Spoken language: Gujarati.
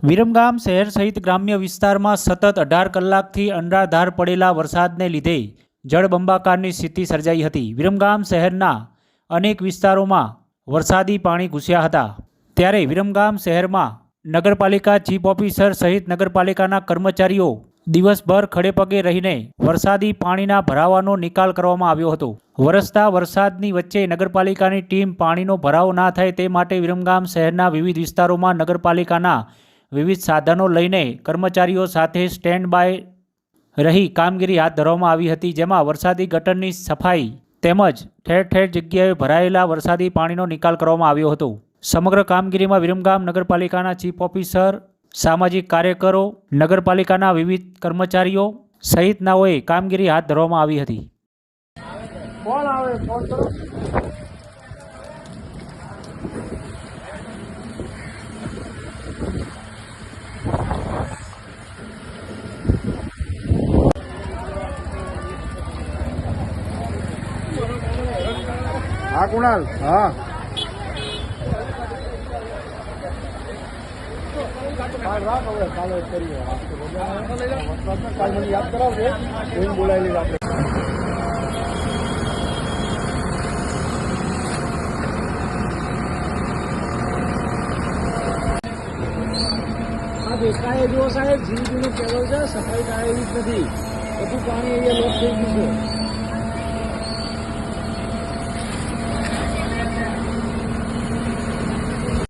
વિરમગામ શહેર સહિત ગ્રામ્ય વિસ્તારમાં સતત 18 કલાકથી અનરાધાર પડેલા વરસાદને લીધે જળબંબાકારની સ્થિતિ સર્જાઈ હતી। વિરમગામ શહેરના અનેક વિસ્તારોમાં વરસાદી પાણી ઘૂસ્યા હતા। ત્યારે વિરમગામ શહેરમાં નગરપાલિકા ચીફ ઓફિસર સહિત નગરપાલિકાના કર્મચારીઓ દિવસભર ખડેપગે રહીને વરસાદી પાણીના ભરાવાનો નિકાલ કરવામાં આવ્યો હતો। વરસતા વરસાદની વચ્ચે નગરપાલિકાની ટીમ પાણીનો ભરાવો ના થાય તે માટે વિરમગામ શહેરના વિવિધ વિસ્તારોમાં નગરપાલિકાના વિવિધ સાધનો લઈને કર્મચારીઓ સાથે સ્ટેન્ડ બાય રહી કામગીરી હાથ ધરવામાં આવી હતી, જેમાં વરસાદી ગટરની સફાઈ તેમજ ઠેર ઠેર જગ્યાએ ભરાયેલા વરસાદી પાણીનો નિકાલ કરવામાં આવ્યો હતો। સમગ્ર કામગીરીમાં વિરમગામ નગરપાલિકાના ચીફ ઓફિસર, સામાજિક કાર્યકરો, નગરપાલિકાના વિવિધ કર્મચારીઓ સહિતનાઓએ કામગીરી હાથ ધરવામાં આવી હતી। हाँ कुणाल, हाँ याद कराओगे बोलाएली આપણે દેખાય જો સાહેબ જીવીનું કેવલ છે, સફાઈ થાય એવી જ નથી, બધું પાણી અહીંયા લોક થઈ ગયું છે।